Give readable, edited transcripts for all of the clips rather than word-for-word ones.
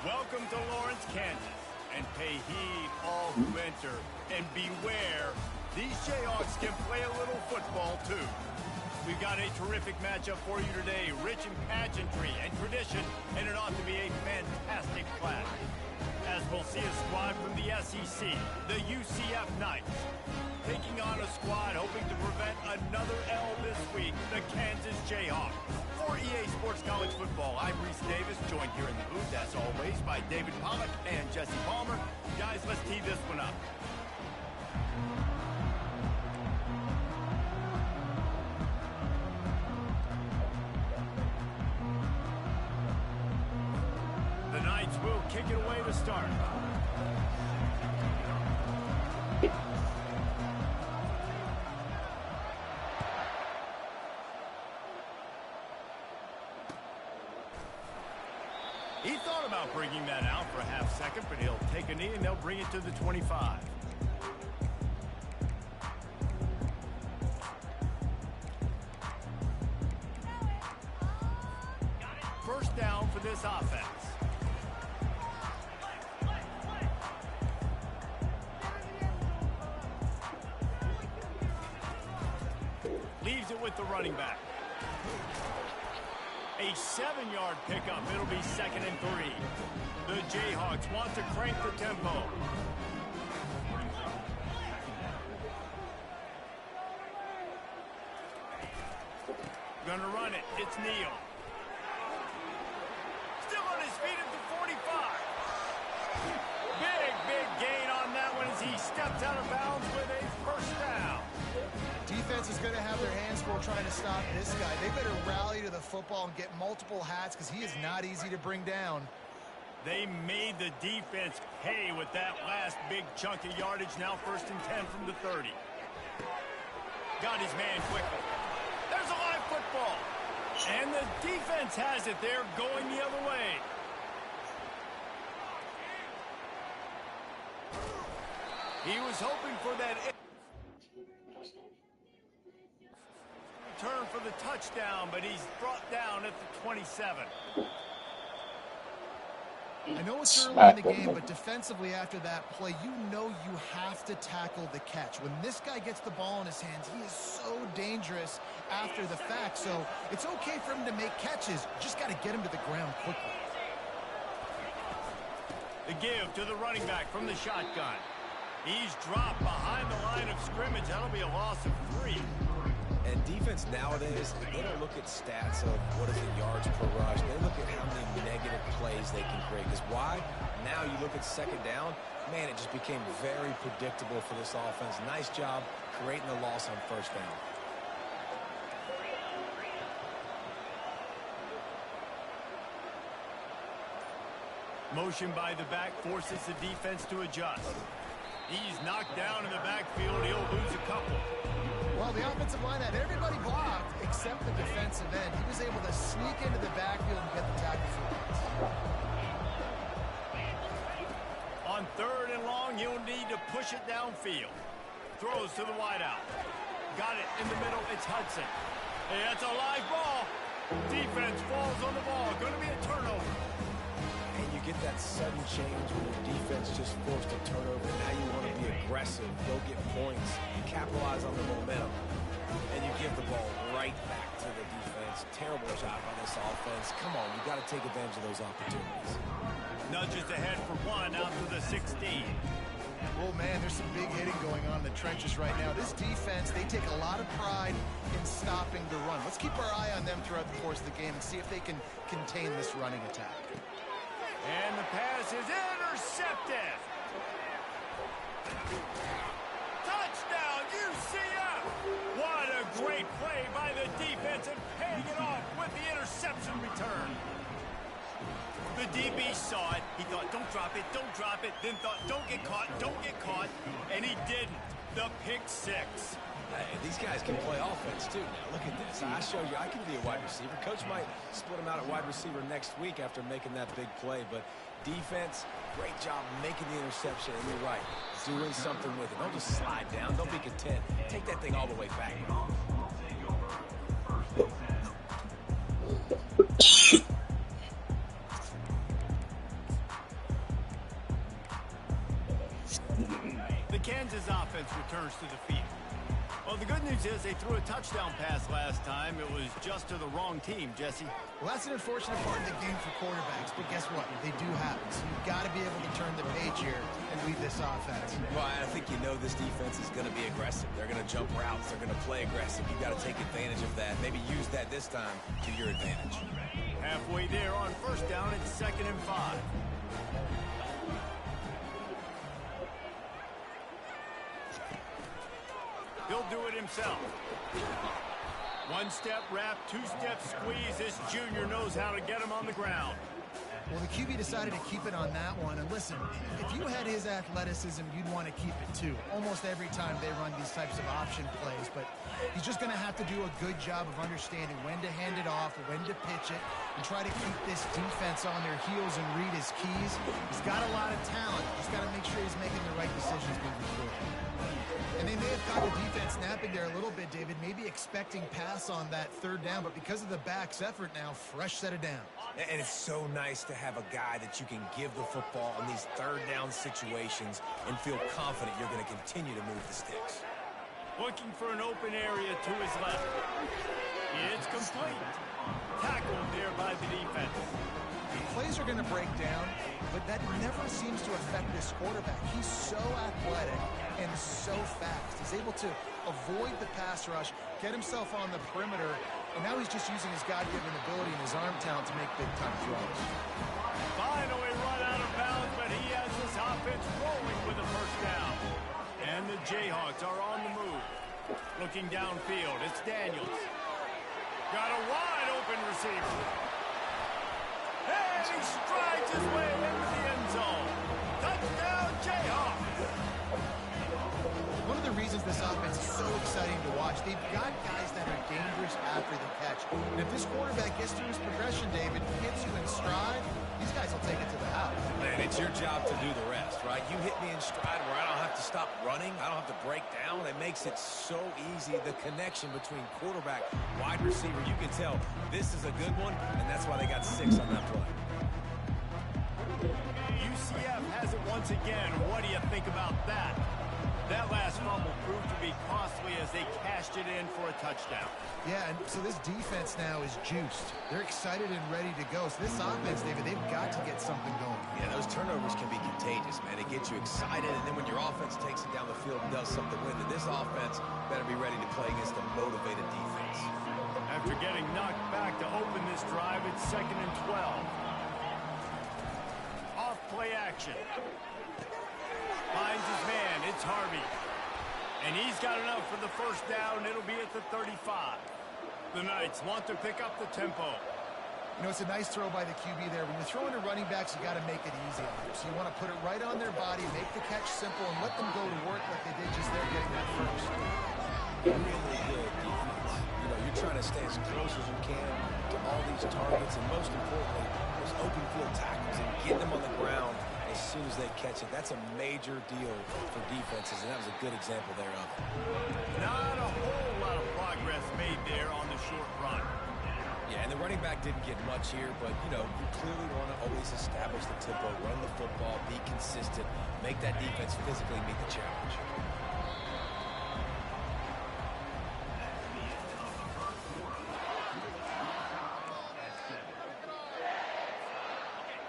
Welcome to Lawrence, Kansas, and pay heed all who enter, and beware, these Jayhawks can play a little football too. We've got a terrific matchup for you today, rich in pageantry and tradition, and it ought to be a fantastic clash. As we'll see a squad from the SEC, the UCF Knights, taking on a squad hoping to prevent another L this week, the Kansas Jayhawks. For EA Sports College Football, I'm Reese Davis, joined here in the booth, as always, by David Pollack and Jesse Palmer. Guys, let's tee this one up. The Knights will kick it away to start. He thought about bringing that out for a half second, but he'll take a knee and they'll bring it to the 25. First down for this offense. Leaves it with the running back. A 7-yard pickup. It'll be 2nd and 3. The Jayhawks want to crank the tempo. Gonna run it. It's Neal. Still on his feet at the 45. Big gain on that one as he steps out of bounds with a first down. Defense is going to have their hands full trying to stop this guy. They better rally to the football and get multiple hats because he is not easy to bring down. They made the defense pay with that last big chunk of yardage. Now 1st and 10 from the 30. Got his man quickly. There's a live football. And the defense has it. They're going the other way. He was hoping for that return for the touchdown, but he's brought down at the 27. I know it's early in the game, but defensively after that play, you know you have to tackle the catch. When this guy gets the ball in his hands, he is so dangerous after the fact. So it's okay for him to make catches. You just got to get him to the ground quickly. The give to the running back from the shotgun. He's dropped behind the line of scrimmage. That'll be a loss of 3. And defense nowadays, they don't look at stats of what is the yards per rush. They look at how many negative plays they can create. Because why? Now you look at 2nd down, man, it just became very predictable for this offense. Nice job creating the loss on 1st down. Motion by the back forces the defense to adjust. He's knocked down in the backfield. He'll lose a couple. Well, the offensive line had everybody blocked except the defensive end. He was able to sneak into the backfield and get the tackle for loss. On 3rd and long, you'll need to push it downfield. Throws to the wideout. Got it in the middle. It's Hudson. Hey, that's a live ball. Defense falls on the ball. Going to be a turnover. And you get that sudden change when your defense just forced a turnover. Now you want to be aggressive, go get points, capitalize on the momentum, and you give the ball right back to the defense. Terrible job on this offense. Come on, you got to take advantage of those opportunities. Nudges ahead for 1 out to the 16. Oh, man, there's some big hitting going on in the trenches right now. This defense, they take a lot of pride in stopping the run. Let's keep our eye on them throughout the course of the game and see if they can contain this running attack. And the pass is intercepted. Touchdown, UCF! What a great play by the defense and paying it off with the interception return. The DB saw it. He thought, don't drop it, then thought, don't get caught, and he didn't. The pick 6. Hey, these guys can play offense, too. Now, look at this. I showed you I can be a wide receiver. Coach might split him out at wide receiver next week after making that big play. But defense, great job making the interception. And you're right, doing something with it. Don't just slide down. Don't be content. Take that thing all the way back. The Kansas offense returns to the field. Well, the good news is they threw a touchdown pass last time. It was just to the wrong team, Jesse. Well, that's an unfortunate part of the game for quarterbacks, but guess what? They do happen. So you've got to be able to turn the page here and lead this offense. Well, I think you know this defense is going to be aggressive. They're going to jump routes. They're going to play aggressive. You've got to take advantage of that. Maybe use that this time to your advantage. Halfway there on first down, it's 2nd and 5. He'll do it himself. One-step wrap, two-step squeeze. This junior knows how to get him on the ground. Well, the QB decided to keep it on that one. And listen, if you had his athleticism, you'd want to keep it too. Almost every time they run these types of option plays. But he's just going to have to do a good job of understanding when to hand it off, when to pitch it, and try to keep this defense on their heels and read his keys. He's got a lot of talent. He's got to make sure he's making the right decisions moving forward. And they may have caught the defense napping there a little bit, David, maybe expecting pass on that 3rd down, but because of the back's effort now, fresh set of downs. And it's so nice to have a guy that you can give the football in these 3rd down situations and feel confident you're going to continue to move the sticks. Looking for an open area to his left. It's complete. Tackled there by the defense. The plays are going to break down, but that never seems to affect this quarterback. He's so athletic and so fast. He's able to avoid the pass rush, get himself on the perimeter, and now he's just using his God-given ability and his arm talent to make big-time throws. Finally run out of bounds, but he has this offense rolling with a first down. And the Jayhawks are on the move. Looking downfield, it's Daniels. Got a wide-open receiver. And he strides his way into the end zone. Touchdown, Jayhawks. One of the reasons this offense is so exciting to watch, they've got guys that are dangerous after the catch. And if this quarterback gets through his progression, David, hits you in stride, these guys will take it to the house. Man, it's your job to do the rest, right? You hit me in stride where I don't have to stop running. I don't have to break down. It makes it so easy. The connection between quarterback, wide receiver, you can tell this is a good one, and that's why they got 6 on that play. UCF has it once again. What do you think about that? That last fumble proved to be costly as they cashed it in for a touchdown. Yeah, and so this defense now is juiced. They're excited and ready to go. So this offense, David, they've got to get something going. Yeah, those turnovers can be contagious, man. It gets you excited, and then when your offense takes it down the field and does something with it, this offense better be ready to play against a motivated defense. After getting knocked back to open this drive, it's 2nd and 12. Off play action. Finds his man. It's Harvey. And he's got enough for the first down. It'll be at the 35. The Knights want to pick up the tempo. You know, it's a nice throw by the QB there. When you're throwing to running backs, you got to make it easy on them. So you want to put it right on their body, make the catch simple, and let them go to work like they did just there getting that first. Really good defense. You know, you're trying to stay as close as you can to all these targets, and most importantly, those open field tackles and getting them on the ground as soon as they catch it. That's a major deal for defenses, and that was a good example thereof. Not a whole lot of progress made there on the short run. Yeah, and the running back didn't get much here, but, you know, you clearly want to always establish the tempo, run the football, be consistent, make that defense physically meet the challenge.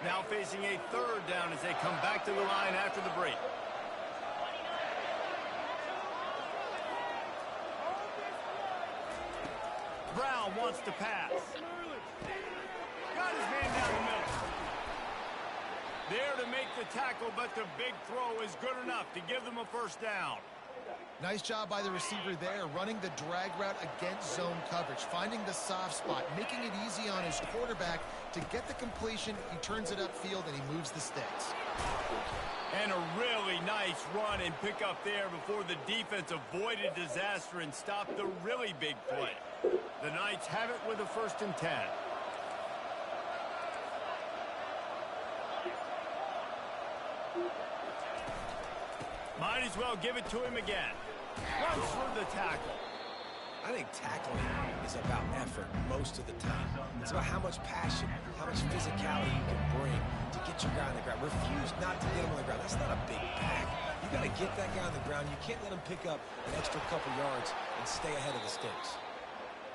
Now facing a 3rd down as they come back to the line after the break. Brown wants to pass. Got his man down the middle. There to make the tackle, but the big throw is good enough to give them a first down. Nice job by the receiver there, running the drag route against zone coverage, finding the soft spot, making it easy on his quarterback to get the completion. He turns it upfield, and he moves the sticks. And a really nice run and pick up there before the defense avoided disaster and stopped the really big play. The Knights have it with a 1st and 10. Might as well give it to him again. Runs for the tackle. I think tackling is about effort most of the time. It's about how much passion, how much physicality you can bring to get your guy on the ground. Refuse not to get him on the ground. That's not a big pack. You got to get that guy on the ground. You can't let him pick up an extra couple yards and stay ahead of the sticks.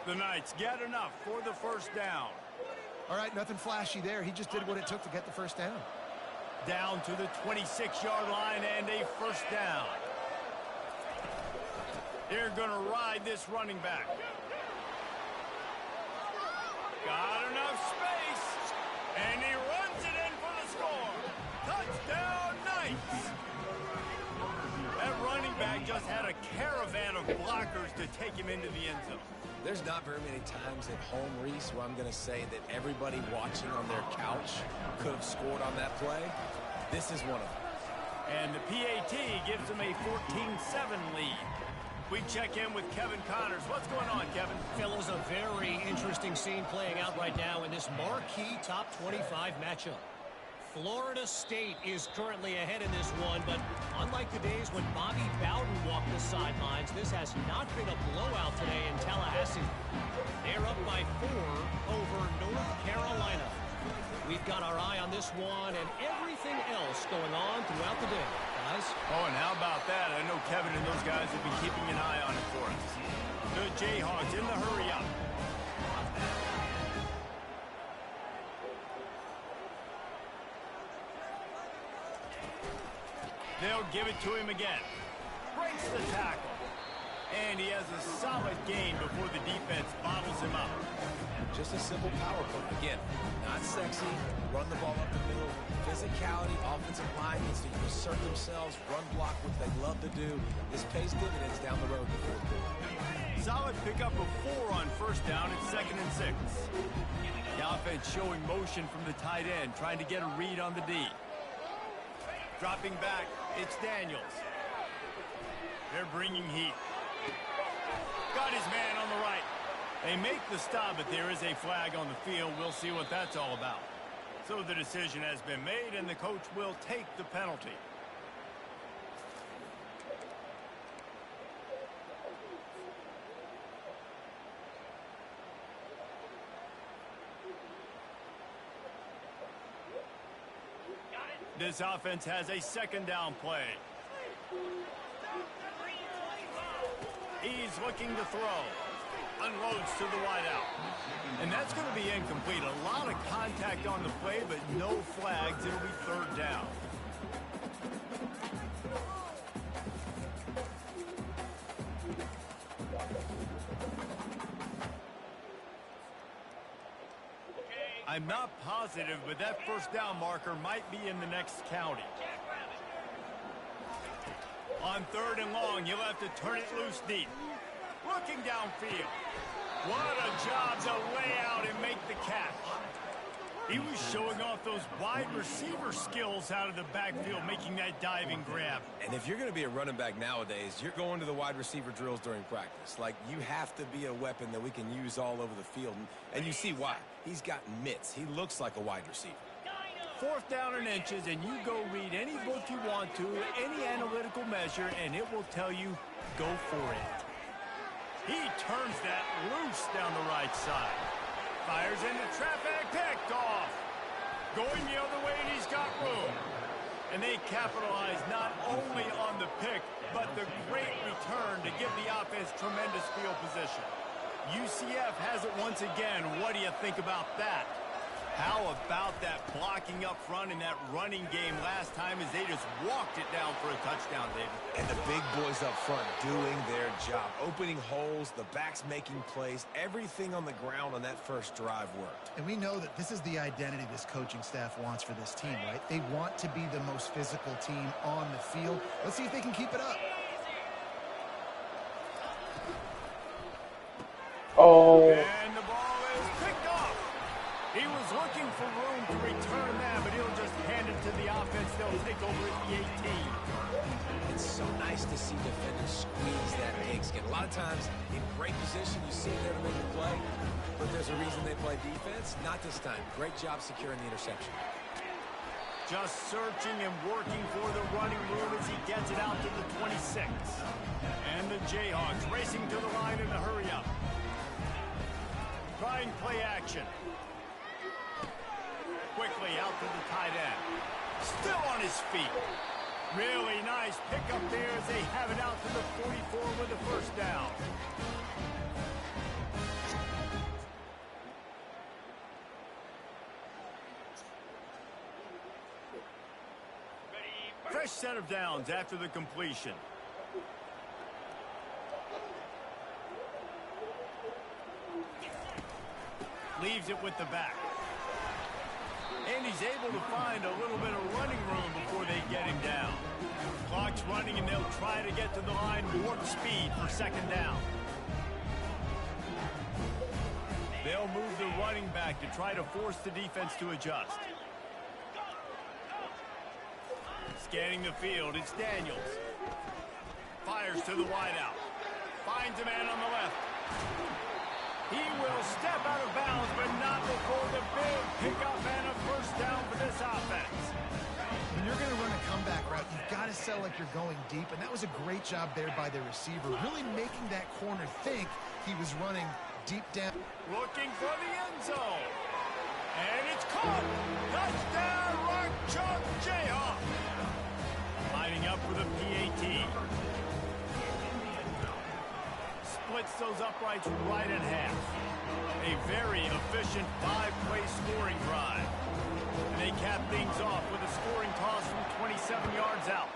The Knights get enough for the first down. All right, nothing flashy there. He just did what it took to get the first down. Down to the 26-yard line and a first down. They're going to ride this running back. Got enough space, and he runs it in for the score. Touchdown, Knights. That running back just had a caravan of blockers to take him into the end zone. There's not very many times at home, Reese, where I'm going to say that everybody watching on their couch could have scored on that play. This is one of them. And the PAT gives them a 14-7 lead. We check in with Kevin Connors. What's going on, Kevin? Fellas, a very interesting scene playing out right now in this marquee top 25 matchup. Florida State is currently ahead in this one, but unlike the days when Bobby Bowden walked the sidelines, this has not been a blowout today in Tallahassee. They're up by 4 over North Carolina. We've got our eye on this one and everything else going on throughout the day, guys. Oh, and how about that? I know Kevin and those guys have been keeping an eye on it for us. The Jayhawks in the hurry up. They'll give it to him again. Breaks the tackle. And he has a solid gain before the defense bottles him up. Just a simple power play. Again, not sexy. Run the ball up the middle. Physicality, offensive line needs to assert themselves, run block, which they love to do. This pays dividends down the road. Solid pickup of 4 on first down at 2nd and 6. The offense showing motion from the tight end, trying to get a read on the D. Dropping back, it's Daniels. They're bringing heat. Got his man on the right. They make the stop, but there is a flag on the field. We'll see what that's all about. So the decision has been made, and the coach will take the penalty. This offense has a 2nd down play. He's looking to throw. Unloads to the wideout. And that's going to be incomplete. A lot of contact on the play, but no flags. It'll be 3rd down. I'm not positive, but that first down marker might be in the next county. On 3rd and long, you'll have to turn it loose deep. Looking downfield. What a job to lay out and make the catch. He was showing off those wide receiver skills out of the backfield, making that diving grab. And if you're going to be a running back nowadays, you're going to the wide receiver drills during practice. Like, you have to be a weapon that we can use all over the field. And you see why. He's got mitts. He looks like a wide receiver. 4th down and inches, and you go read any book you want to, any analytical measure, and it will tell you, go for it. He turns that loose down the right side. Fires into traffic, picked off. Going the other way, and he's got room. And they capitalize not only on the pick, but the great return to give the offense tremendous field position. UCF has it once again. What do you think about that? How about that blocking up front in that running game last time as they just walked it down for a touchdown, David? And the big boys up front doing their job. Opening holes, the backs making plays. Everything on the ground on that first drive worked. And we know that this is the identity this coaching staff wants for this team, right? They want to be the most physical team on the field. Let's see if they can keep it up. Oh. And the ball is picked off. He was looking for room to return that, but he'll just hand it to the offense. They'll take over at the 18. It's so nice to see defenders squeeze that pigskin. A lot of times, in great position, you see them make the play, but there's a reason they play defense. Not this time. Great job securing the interception. Just searching and working for the running room as he gets it out to the 26. And the Jayhawks racing to the line in the hurry up. Trying play action. Quickly out to the tight end. Still on his feet. Really nice pickup there as they have it out to the 44 with the first down. Fresh set of downs after the completion. Leaves it with the back. And he's able to find a little bit of running room before they get him down. Clock's running, and they'll try to get to the line warp speed for second down. They'll move the running back to try to force the defense to adjust. Scanning the field, it's Daniels. Fires to the wideout. Finds a man on the left. He will step out of bounds, but not before the big pickup and a first down for this offense. When you're going to run a comeback route, you've got to sell like you're going deep, and that was a great job there by the receiver, really making that corner think he was running deep down. Looking for the end zone. And it's caught. Touchdown, Rock Chalk Jayhawk. Lining up for the PAT. Splits those uprights right in half. A very efficient 5-play scoring drive. And they cap things off with a scoring toss from 27 yards out.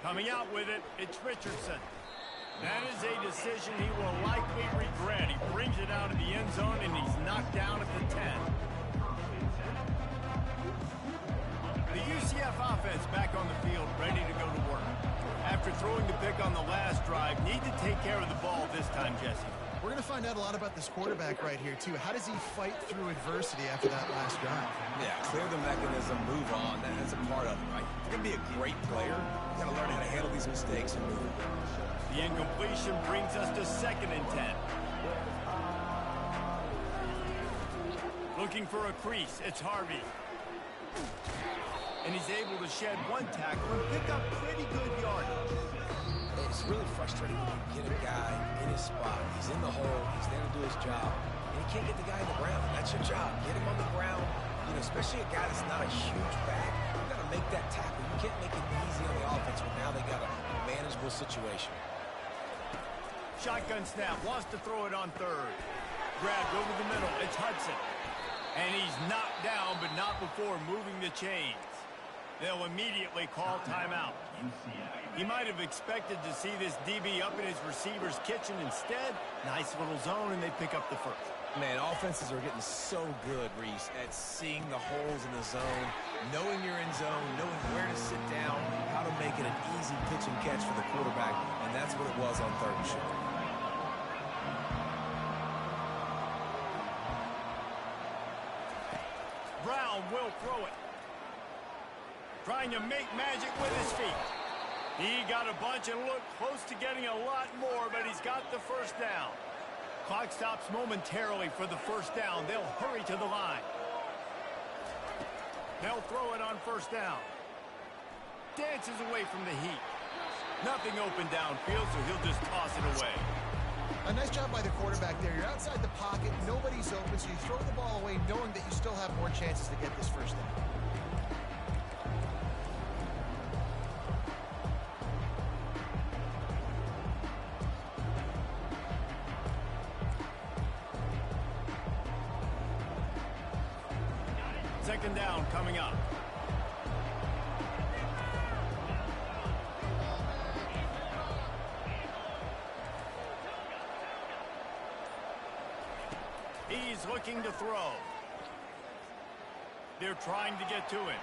Coming out with it, it's Richardson. That is a decision he will likely regret. He brings it out of the end zone, and he's knocked down at the 10. The UCF offense back on the field, ready to go to work. After throwing the pick on the last drive, need to take care of the ball this time, Jesse. We're going to find out a lot about this quarterback right here, too. How does he fight through adversity after that last drive? Yeah, clear the mechanism, move on. That's a part of it, right? If you're going to be a great player, you got to learn how to handle these mistakes and move on. The incompletion brings us to 2nd and 10. Looking for a crease, it's Harvey. And he's able to shed one tackle and pick up pretty good yardage. It's really frustrating when you get a guy in his spot. He's in the hole. He's there to do his job. And you can't get the guy on the ground. That's your job. Get him on the ground. You know, especially a guy that's not a huge back. You got to make that tackle. You can't make it easy on the offense when now they got a manageable situation. Shotgun snap. Wants to throw it on 3rd. Grabbed over the middle. It's Hudson. And he's knocked down, but not before moving the chains. They'll immediately call timeout. He might have expected to see this DB up in his receiver's kitchen. Instead, nice little zone, and they pick up the first. Man, offenses are getting so good, Reese, at seeing the holes in the zone, knowing you're in zone, knowing where to sit down, how to make it an easy pitch and catch for the quarterback, and that's what it was on 3rd and short. Brown will throw it. Trying to make magic with his feet. He got a bunch and looked close to getting a lot more, but he's got the first down. Clock stops momentarily for the first down. They'll hurry to the line. They'll throw it on 1st down. Dances away from the heat. Nothing open downfield, so he'll just toss it away. A nice job by the quarterback there. You're outside the pocket. Nobody's open, so you throw the ball away knowing that you still have more chances to get this first down. Second down coming up. He's looking to throw. They're trying to get to him.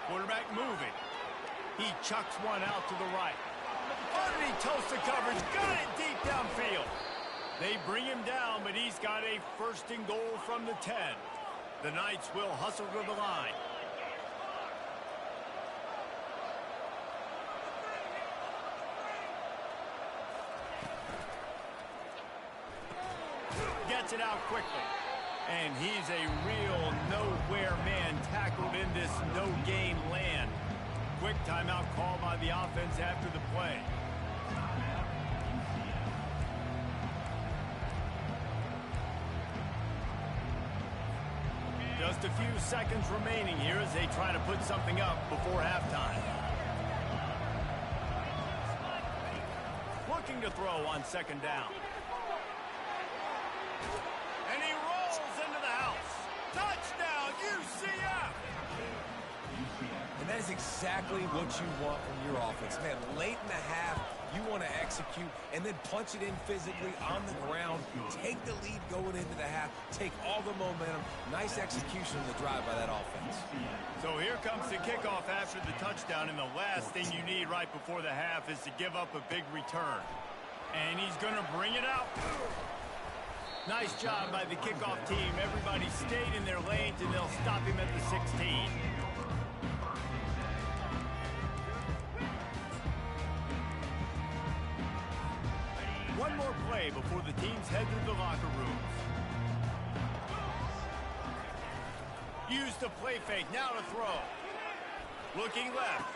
Quarterback moving. He chucks one out to the right. Underneath toast of coverage. Got it deep downfield. They bring him down, but he's got a 1st and goal from the 10. The Knights will hustle to the line. Gets it out quickly. And he's a real nowhere man tackled in this no-game land. Quick timeout call by the offense after the play. Just a few seconds remaining here as they try to put something up before halftime. Looking to throw on second down. And he rolls into the house. Touchdown, UCF! And that is exactly what you want from your offense. Man, late in the half, you want to execute and then punch it in physically on the ground. Take the lead going into the half. Take all the momentum. Nice execution of the drive by that offense. So here comes the kickoff after the touchdown, and the last thing you need right before the half is to give up a big return. And he's going to bring it out. Nice job by the kickoff team. Everybody stayed in their lanes, and they'll stop him at the 16. One more play before the teams head to the locker rooms. Use the play fake. Now to throw. Looking left.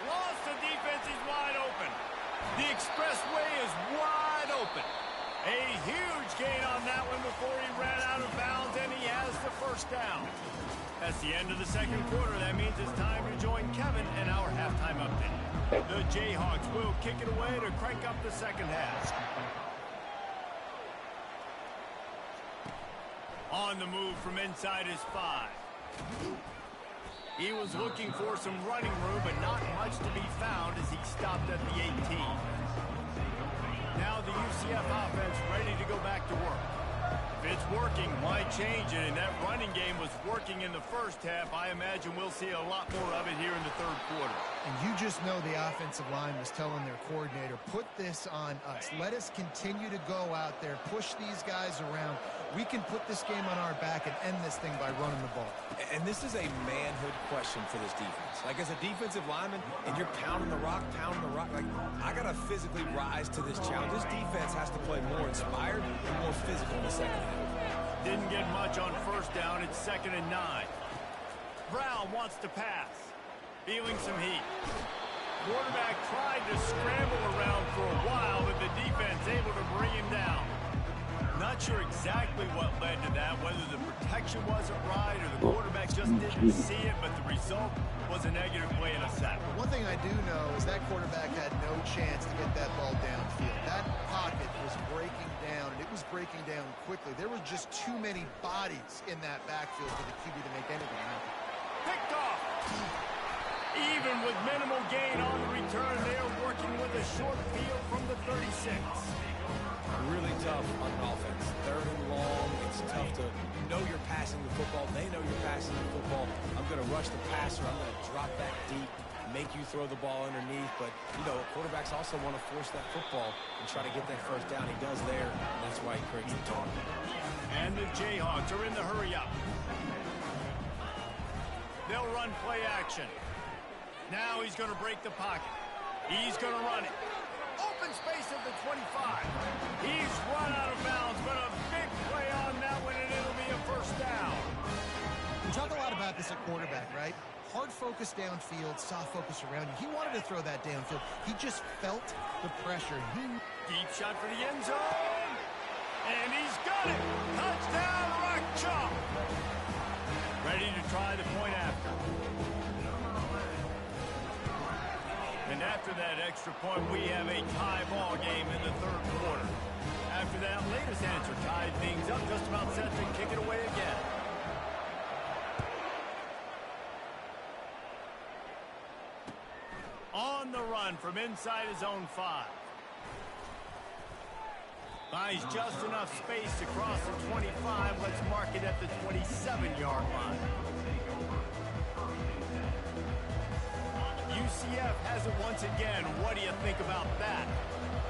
Lost the defense. He's wide open. The expressway is wide open. A huge gain on that one before he ran out of bounds, and he has the first down. That's the end of the second quarter. That means it's time to join Kevin and our halftime update. The Jayhawks will kick it away to crank up the second half. On the move from inside his 5. He was looking for some running room, but not much to be found as he stopped at the 18. Now the UCF offense ready to go back to work. If it's working, why change it? And that running game was working in the first half. I imagine we'll see a lot more of it here in the third quarter. And you just know the offensive line was telling their coordinator, put this on us. Let us continue to go out there, push these guys around. We can put this game on our back and end this thing by running the ball. And this is a manhood question for this defense. Like, as a defensive lineman, and you're pounding the rock, like, I got to physically rise to this challenge. This defense has to play more inspired and more physical in the second half. Didn't get much on first down. It's 2nd and 9. Brown wants to pass. Feeling some heat. Quarterback tried to scramble around for a while, but the defense able to bring him down. Not sure exactly what led to that, whether the protection wasn't right or the quarterback just didn't see it, but the result was a negative play and a sack. One thing I do know is that quarterback had no chance to get that ball downfield. That pocket was breaking down, and it was breaking down quickly. There were just too many bodies in that backfield for the QB to make anything happen. Picked off. Even with minimal gain on the return, they are working with a short field from the 36. Really tough on offense. 3rd and long. It's tough to know you're passing the football. They know you're passing the football. I'm going to rush the passer. I'm going to drop back deep, make you throw the ball underneath. But, you know, quarterbacks also want to force that football and try to get that first down. He does there, and that's why he creates the turnover. And the Jayhawks are in the hurry up. They'll run play action. Now he's going to break the pocket. He's going to run it. Open space at the 25. He's run out of bounds, but a big play on that one, and it'll be a first down. We talk a lot about this at quarterback, right? Hard focus downfield, soft focus around you. He wanted to throw that downfield. He just felt the pressure. Deep shot for the end zone. And he's got it. Touchdown, Rock Chalk. Ready to try the point after. And after that extra point, we have a tie ball game in the third quarter. After that latest answer tied things up, just about set to kick it away again. On the run from inside his own 5. Buys just enough space to cross the 25. Let's mark it at the 27-yard line. UCF has it once again. What do you think about that?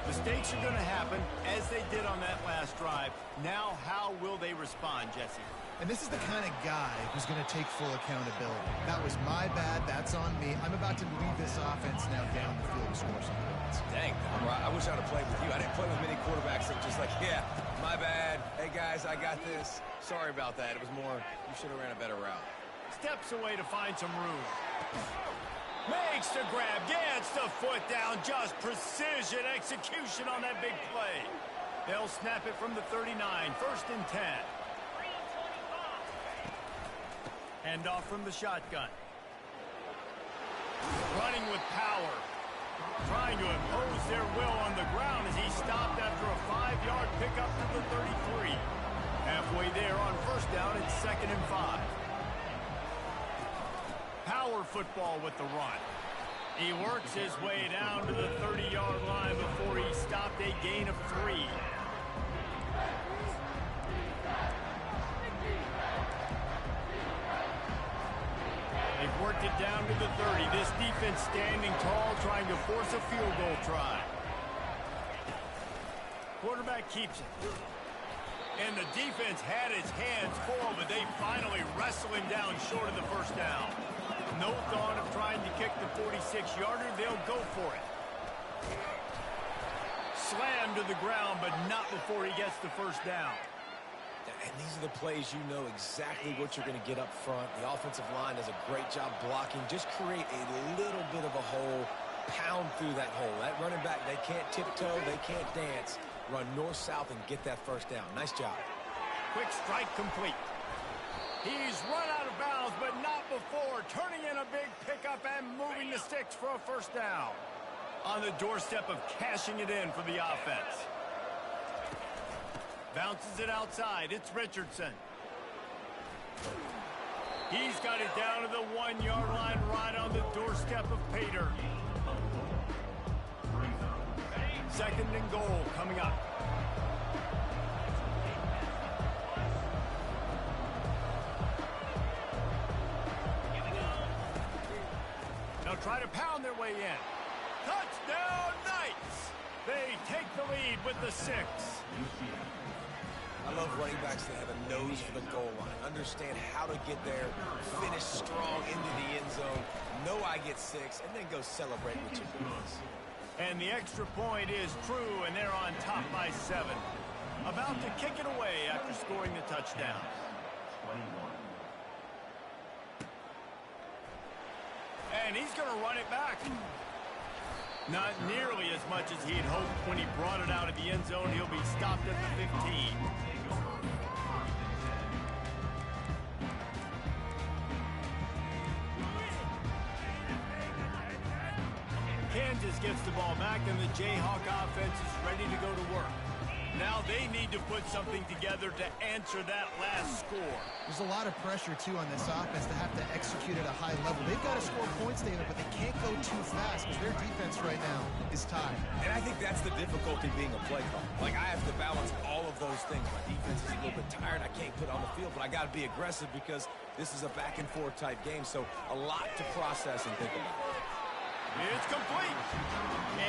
Mistakes are going to happen, as they did on that last drive. Now, how will they respond, Jesse? And this is the kind of guy who's going to take full accountability. That was my bad. That's on me. I'm about to lead this offense now down the field to score some points. Dang, I wish I'd have played with you. I didn't play with many quarterbacks that were just like, yeah, my bad. Hey, guys, I got this. Sorry about that. It was more, you should have ran a better route. Steps away to find some room. Makes the grab, gets the foot down, just precision execution on that big play. They'll snap it from the 39, 1st and 10. Hand off from the shotgun. Running with power. Trying to impose their will on the ground as he stopped after a 5-yard pickup to the 33. Halfway there on first down, it's 2nd and 5. Power football with the run. He works his way down to the 30-yard line before he stopped a gain of 3. They've worked it down to the 30. This defense standing tall, trying to force a field goal try. Quarterback keeps it. And the defense had his hands full, but they finally wrestle him down short of the first down. No thought of trying to kick the 46-yarder. They'll go for it. Slammed to the ground, but not before he gets the first down. And these are the plays you know exactly what you're going to get up front. The offensive line does a great job blocking. Just create a little bit of a hole, pound through that hole. That running back, they can't tiptoe, they can't dance. Run north-south and get that first down. Nice job. Quick strike complete. He's run out of bounds, but not before. Turning in a big pickup and moving the sticks for a first down. On the doorstep of cashing it in for the offense. Bounces it outside. It's Richardson. He's got it down to the 1-yard line right on the doorstep of Pater. 2nd and goal coming up. They'll try to pound their way in. Touchdown Knights! They take the lead with the 6. I love running backs that have a nose for the goal line. Understand how to get there, finish strong into the end zone, know I get 6, and then go celebrate with your boys. And the extra point is true, and they're on top by 7. About to kick it away after scoring the touchdown. And he's going to run it back. Not nearly as much as he had hoped when he brought it out of the end zone. He'll be stopped at the 15. Kansas gets the ball back, and the Jayhawk offense is ready to go to work. Now they need to put something together to answer that last score. There's a lot of pressure, too, on this offense to have to execute at a high level. They've got to score points, David, but they can't go too fast because their defense right now is tied. And I think that's the difficulty being a play call. Like, I have to balance all of those things. My defense is a little bit tired. I can't put it on the field, but I got to be aggressive because this is a back-and-forth type game, so a lot to process and think about. It's complete.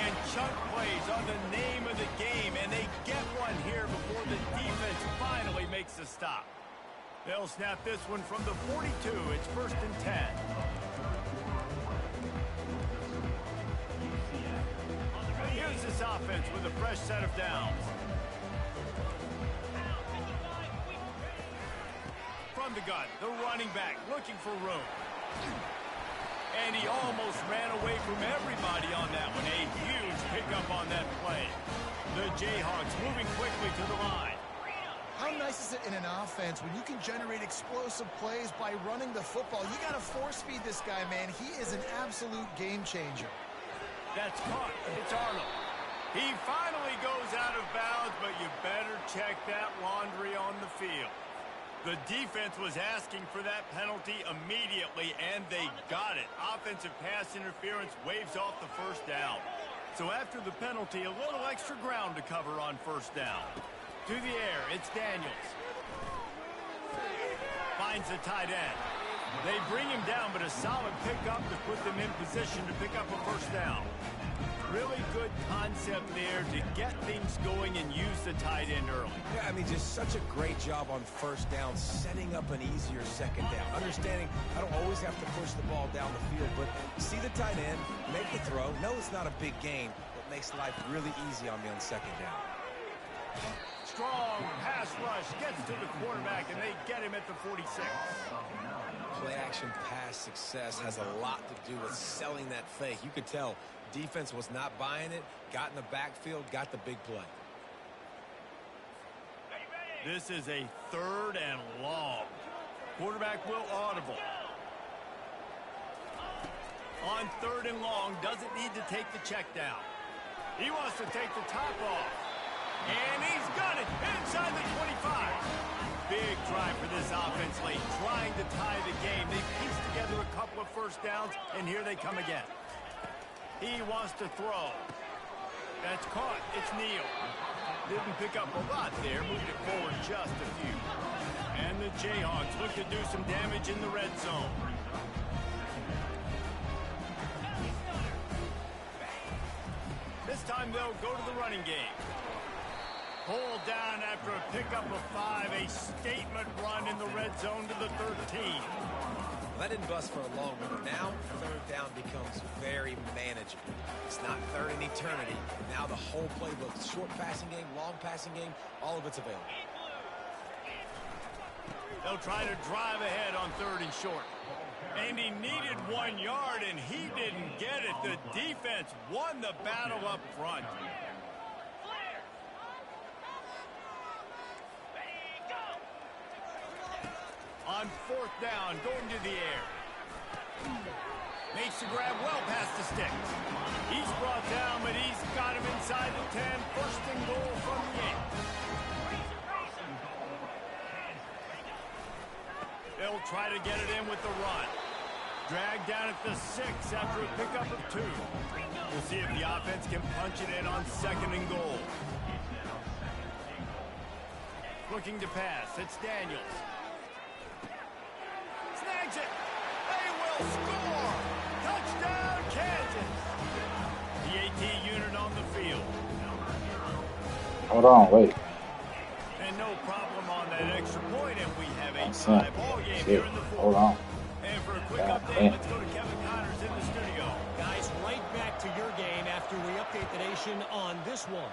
And chunk plays on the name of the game, and they get one here before the defense finally makes a stop. They'll snap this one from the 42. It's 1st and 10. Here's this offense with a fresh set of downs. From the gun, the running back looking for room. And he almost ran away from everybody on that one. A huge pickup on that play. The Jayhawks moving quickly to the line. How nice is it in an offense when you can generate explosive plays by running the football? You got to force feed this guy, man. He is an absolute game changer. That's caught. It's Arnold. He finally goes out of bounds, but you better check that laundry on the field. The defense was asking for that penalty immediately, and they got it. Offensive pass interference waves off the first down. So after the penalty, a little extra ground to cover on first down. To the air, it's Daniels. Finds the tight end. They bring him down, but a solid pickup to put them in position to pick up a first down. Really good concept there to get things going and use the tight end early. Yeah, I mean, just such a great job on first down, setting up an easier second down. Understanding I don't always have to push the ball down the field, but see the tight end, make the throw. No, it's not a big gain, but makes life really easy on me on second down. Strong pass rush gets to the quarterback, and they get him at the 46. Play-action pass success has a lot to do with selling that fake. You could tell defense was not buying it, got in the backfield, got the big play. This is a 3rd and long. Quarterback will audible. On 3rd and long, doesn't need to take the check down. He wants to take the top off. And he's got it inside the 25. Big drive for this offense late, trying to tie the game. They pieced together a couple of first downs, and here they come again. He wants to throw. That's caught. It's Neal. Didn't pick up a lot there, moved it forward just a few. And the Jayhawks look to do some damage in the red zone. This time they'll go to the running game. Pulled down after a pickup of 5, a statement run in the red zone to the 13. That didn't bust for a long one. Now, 3rd down becomes very manageable. It's not 3rd in eternity. Now the whole playbook, short passing game, long passing game, all of it's available. They'll try to drive ahead on 3rd and short. And he needed 1 yard, and he didn't get it. The defense won the battle up front. On 4th down, going to the air. Makes the grab well past the sticks. He's brought down, but he's got him inside the 10. 1st and goal from the 8. They'll try to get it in with the run. Dragged down at the 6 after a pickup of 2. We'll see if the offense can punch it in on 2nd and goal. Looking to pass. It's Daniels. Snags it. They will score. Touchdown, Kansas. The AT unit on the field. Hold on, wait. And no problem on that extra point, and we have a tie ball game here in the 4th. Hold on. And for a quick update, let's go to Kevin Connors in the studio. Guys, right back to your game after we update the nation on this one.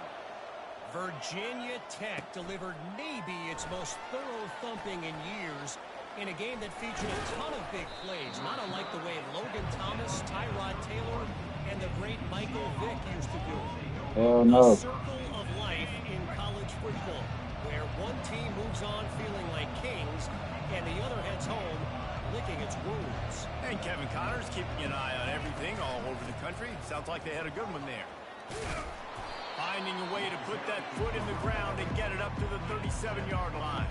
Virginia Tech delivered maybe its most thorough thumping in years in a game that featured a ton of big plays, not unlike the way Logan Thomas, Tyrod Taylor, and the great Michael Vick used to do it. Hell no. The circle of life in college football, where one team moves on feeling like kings, and the other heads home licking its wounds. And Kevin Connors keeping an eye on everything all over the country. Sounds like they had a good one there. Finding a way to put that foot in the ground and get it up to the 37-yard line.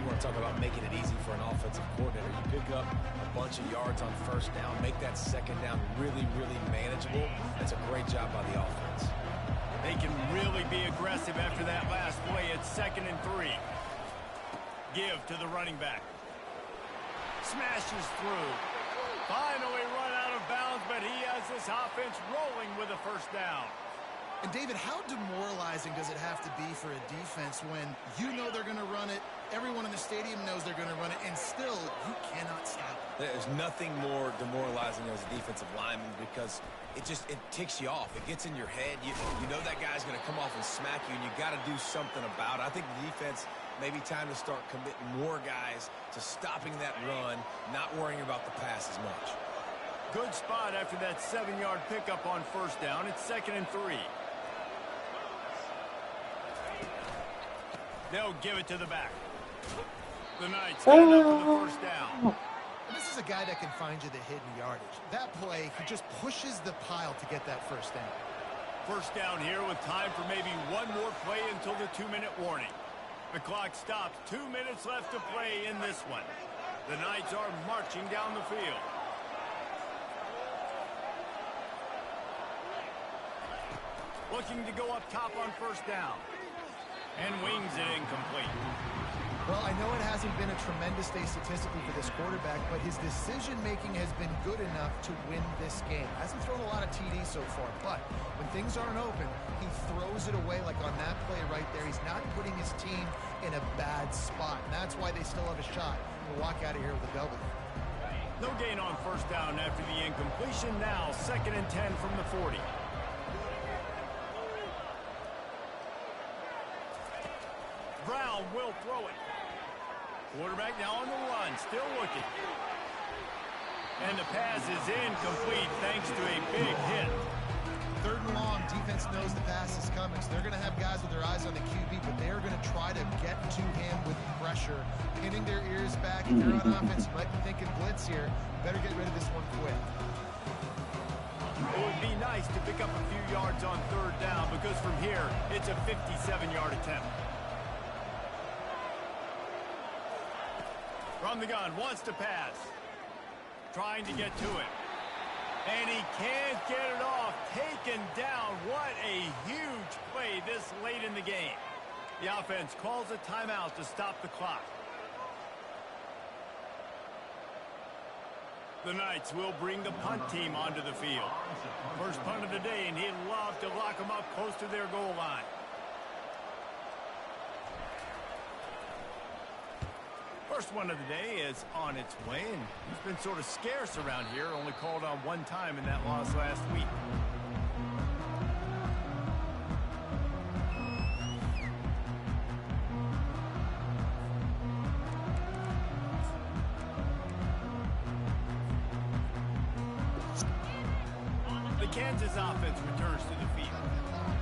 You want to talk about making it easy for an offensive coordinator. You pick up a bunch of yards on 1st down, make that 2nd down really, really manageable. That's a great job by the offense. They can really be aggressive after that last play. It's 2nd and 3. Give to the running back. Smashes through. Finally run out of bounds, but he has this offense rolling with a 1st down. And David, how demoralizing does it have to be for a defense when you know they're going to run it, everyone in the stadium knows they're going to run it, and still you cannot stop it? There's nothing more demoralizing as a defensive lineman because it ticks you off. It gets in your head. You know that guy's going to come off and smack you, and you got to do something about it. I think the defense maybe time to start committing more guys to stopping that run, not worrying about the pass as much. Good spot after that 7-yard pickup on 1st down. It's 2nd and 3. They'll give it to the back. The Knights get it up to the 1st down. And this is a guy that can find you the hidden yardage. That play, he just pushes the pile to get that 1st down. 1st down here with time for maybe one more play until the 2-minute warning. The clock stops. 2 minutes left to play in this one. The Knights are marching down the field. Looking to go up top on 1st down. And wings it incomplete. Well, I know it hasn't been a tremendous day statistically for this quarterback, but his decision-making has been good enough to win this game. Hasn't thrown a lot of TDs so far, but when things aren't open, he throws it away like on that play right there. He's not putting his team in a bad spot, and that's why they still have a shot to walk out of here with a W. No gain on 1st down after the incompletion. Now 2nd and 10 from the 40. Brown will throw it. Quarterback now on the run, still looking. And the pass is incomplete thanks to a big hit. 3rd and long, defense knows the pass is coming, so they're going to have guys with their eyes on the QB, but they're going to try to get to him with pressure, pinning their ears back. If you're on offense, you might be thinking blitz here. Better get rid of this one quick. It would be nice to pick up a few yards on 3rd down because from here, it's a 57-yard attempt. From the gun, wants to pass. Trying to get to it. And he can't get it off. Taken down. What a huge play this late in the game. The offense calls a timeout to stop the clock. The Knights will bring the punt team onto the field. First punt of the day, and he'd love to lock them up close to their goal line. First one of the day is on its way, and he's been sort of scarce around here, only called on one time in that loss last week. The Kansas offense returns to the field.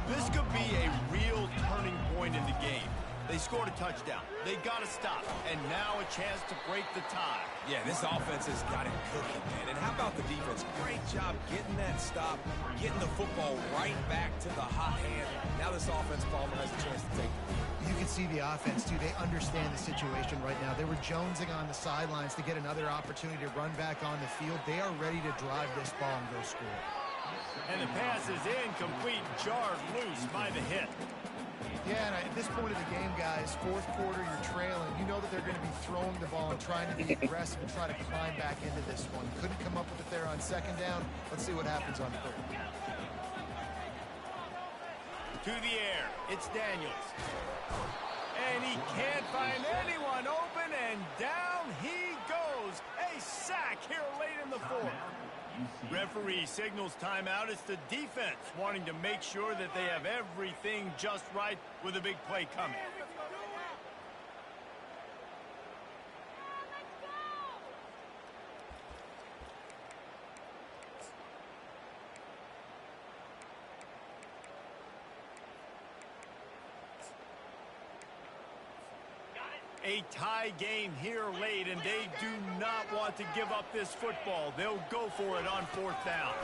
This could be a real turning point in the game. They scored a touchdown. They got to stop. And now a chance to break the tie. Yeah, this offense has got it cooking, man. And how about the defense? Great job getting that stop, getting the football right back to the hot hand. Now this offense probably has a chance to take the lead. You can see the offense, too. They understand the situation right now. They were jonesing on the sidelines to get another opportunity to run back on the field. They are ready to drive this ball and go score. And the pass is incomplete, jarred loose by the hit. Yeah, and at this point of the game, guys, 4th quarter, you're trailing. You know that they're going to be throwing the ball and trying to be aggressive and try to climb back into this one. Couldn't come up with it there on 2nd down. Let's see what happens on 3rd. To the air, it's Daniels. And he can't find anyone open, and down he goes. A sack here late in the 4th. Referee signals timeout. It's the defense wanting to make sure that they have everything just right with a big play coming. A tie game here late, and they do not want to give up this football. They'll go for it on 4th down.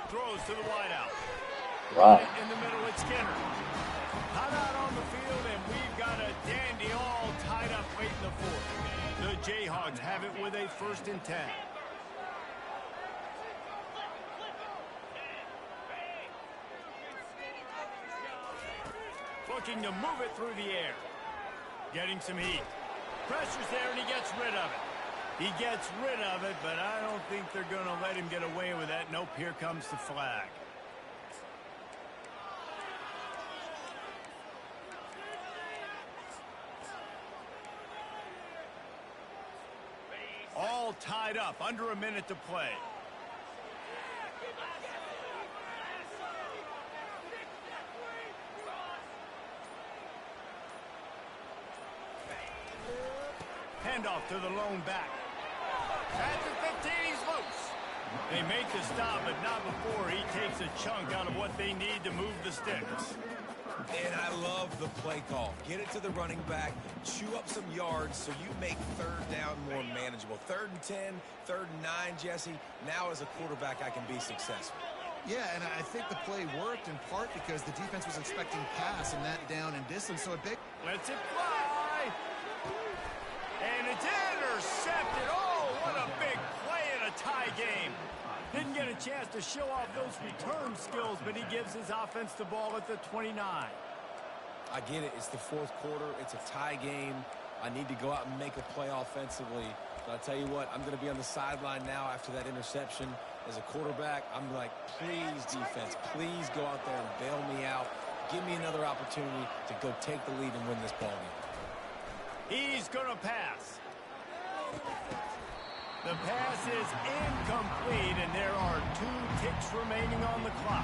Throws to the wideout. Wow. Right in the middle, it's Skinner. Hot out on the field, and we've got a dandy all tied up late in the 4th. The Jayhawks have it with a 1st and 10. Looking to move it through the air. Getting some heat. Pressure's there, and he gets rid of it. He gets rid of it, but I don't think they're going to let him get away with that. Nope, here comes the flag. All tied up, under a minute to play. Handoff to the lone back. At the 15, he's loose. They make the stop, but not before he takes a chunk out of what they need to move the sticks. And I love the play call. Get it to the running back, chew up some yards so you make 3rd down more manageable. 3rd and 10, 3rd and 9, Jesse. Now as a quarterback, I can be successful. Yeah, and I think the play worked in part because the defense was expecting pass and that down and distance. So a big... Lets it fly. And it's intercepted. Oh, what a big play in a tie game. Didn't get a chance to show off those return skills, but he gives his offense the ball at the 29. I get it. It's the 4th quarter. It's a tie game. I need to go out and make a play offensively. But I'll tell you what, I'm going to be on the sideline now after that interception. As a quarterback, I'm like, please, defense, please go out there and bail me out. Give me another opportunity to go take the lead and win this ball game. He's going to pass. The pass is incomplete, and there are 2 ticks remaining on the clock.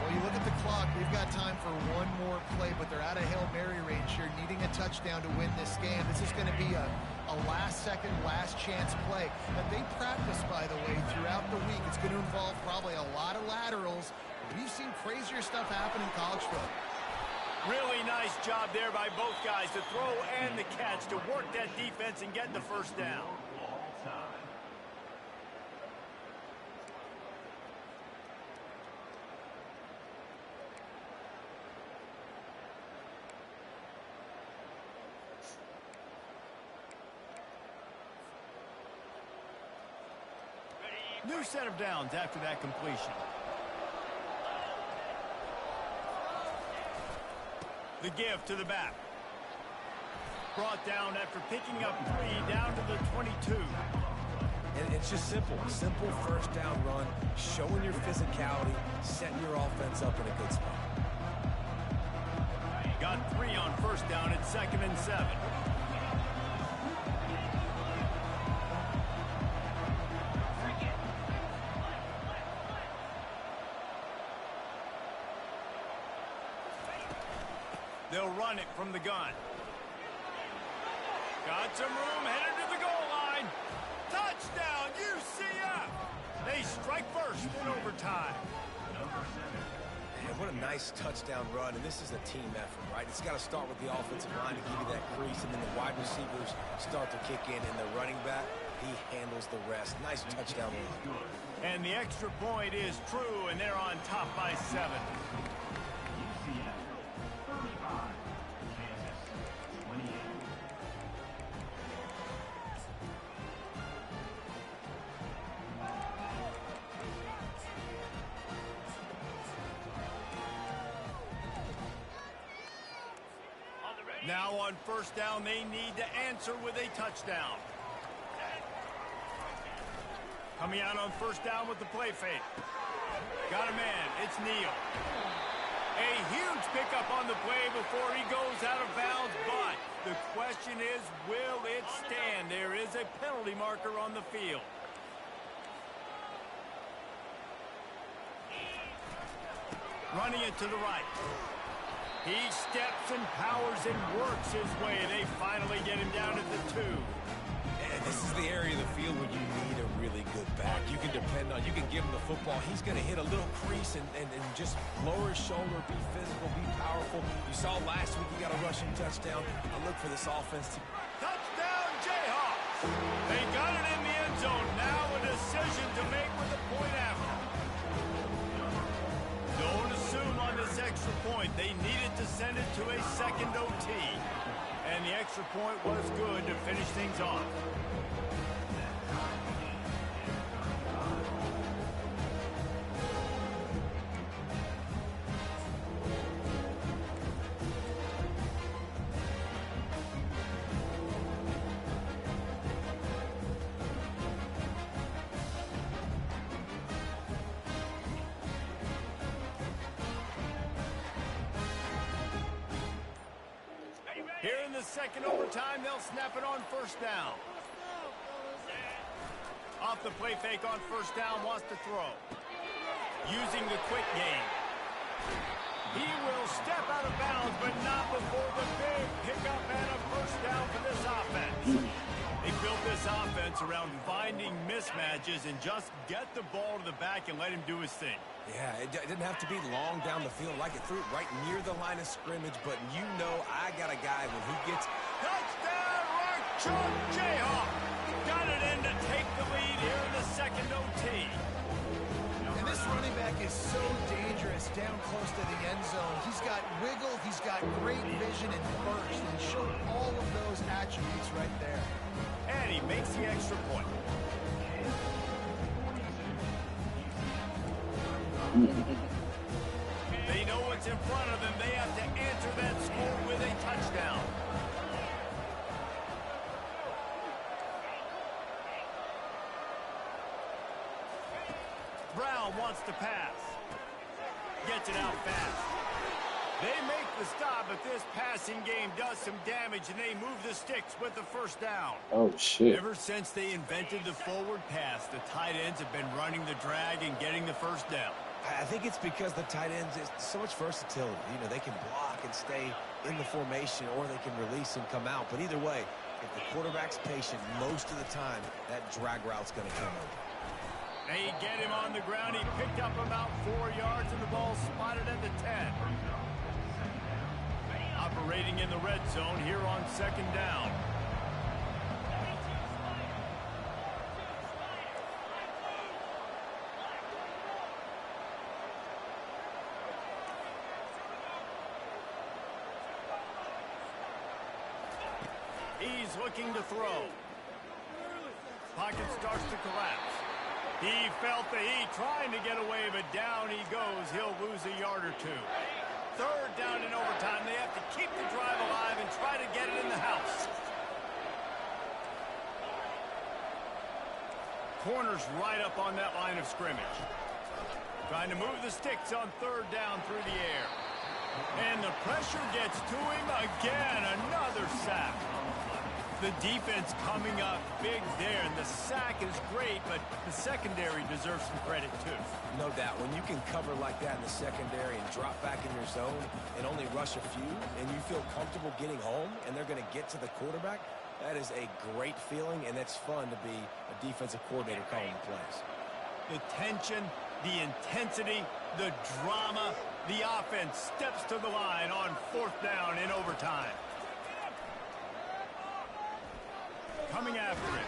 Well, you look at the clock, we've got time for one more play, but they're out of Hail Mary range here, needing a touchdown to win this game. This is going to be a last last-second, last-chance play that they practice, by the way, throughout the week. It's going to involve probably a lot of laterals. We've seen crazier stuff happen in college football. Really nice job there by both guys, to throw and the catch, to work that defense and get the first down. New set of downs after that completion. The give to the back. Brought down after picking up 3 down to the 22. And it's just simple. Simple first down run, showing your physicality, setting your offense up in a good spot. Got 3 on first down at 2nd and 7. They'll run it from the gun. Got some room, headed to the goal line. Touchdown, UCF! They strike first in overtime. Man, what a nice touchdown run, and this is a team effort, right? It's got to start with the offensive line to give you that crease, and then the wide receivers start to kick in, and the running back, he handles the rest. Nice touchdown run. And the extra point is true, and they're on top by 7. Now on first down, they need to answer with a touchdown. Coming out on first down with the play fake. Got a man. It's Neal. A huge pickup on the play before he goes out of bounds, but the question is, will it stand? There is a penalty marker on the field. Running it to the right. He steps and powers and works his way. They finally get him down at the 2. And this is the area of the field where you need a really good back. You can depend on, you can give him the football. He's going to hit a little crease and just lower his shoulder, be physical, be powerful. You saw last week he got a rushing touchdown. I look for this offense to... Touchdown, Jayhawks! They got it in the end zone. Now a decision to make with a point after. Don't assume on this extra point. They needed to send it to a second OT. And the extra point was good to finish things off. Here in the second overtime, they'll snap it on first down. Off the play fake on first down, wants to throw. Using the quick game. He will step out of bounds, but not before the big pickup and a first down for this offense. They built this offense around finding mismatches and just get the ball to the back and let him do his thing. Yeah, it didn't have to be long down the field. Like it threw it right near the line of scrimmage, but you know I got a guy when he gets... Touchdown, right choke, Jayhawk. Got it in to take the lead here in the second OT. And this running back is so dangerous down close to the end zone. He's got wiggle, he's got great vision and burst, and showed all of those attributes right there. And he makes the extra point. They know what's in front of them. They have to answer that score with a touchdown. Brown wants to pass. Gets it out fast. They make the stop, but this passing game does some damage, and they move the sticks with the first down. Oh, shit. Ever since they invented the forward pass, the tight ends have been running the drag and getting the first down. I think it's because the tight ends, is so much versatility. You know, they can block and stay in the formation, or they can release and come out. But either way, If the quarterback's patient most of the time, that drag route's going to come over. They get him on the ground. He picked up about 4 yards, and the ball spotted at the 10. Operating in the red zone here on second down. He's looking to throw. Pocket starts to collapse. He felt the heat trying to get away, but down he goes. He'll lose a yard or two. Third down in overtime. They have to keep the drive alive and try to get it in the house. Corner's right up on that line of scrimmage. Trying to move the sticks on third down through the air. And the pressure gets to him again. Another sack. The defense coming up big there, and the sack is great, but the secondary deserves some credit too. No doubt. When you can cover like that in the secondary and drop back in your zone and only rush a few, and you feel comfortable getting home, and they're going to get to the quarterback, that is a great feeling, and it's fun to be a defensive coordinator calling the plays. The tension, the intensity, the drama, the offense steps to the line on fourth down in overtime. Coming after it.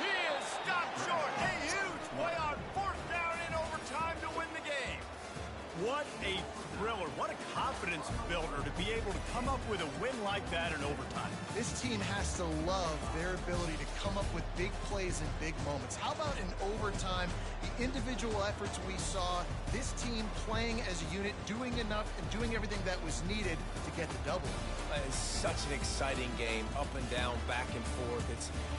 He is stopped short. A huge play on fourth down in overtime to win the game. What a thriller. What a confidence builder to be able to come up with a win like that in overtime. This team has to love their ability to come up with big plays in big moments. How about in overtime, the individual efforts we saw, this team playing as a unit, doing enough and doing everything that was needed to get the double. It's such an exciting game, up and down, back and forth.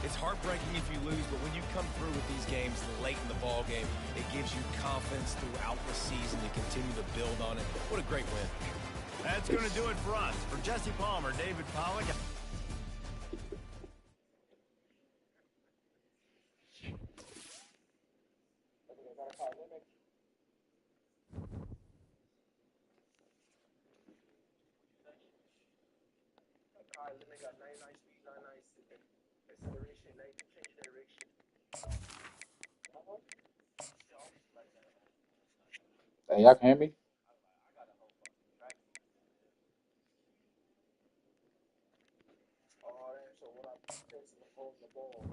It's heartbreaking if you lose, but when you come through with these games late in the ball game, it gives you confidence throughout the season to continue to build on it. What a great win. That's going to do it for us. For Jesse Palmer, David Pollack. Got 99 speed, 99 acceleration, 90 change direction. Hey, y'all can hear me? So when I press the ball,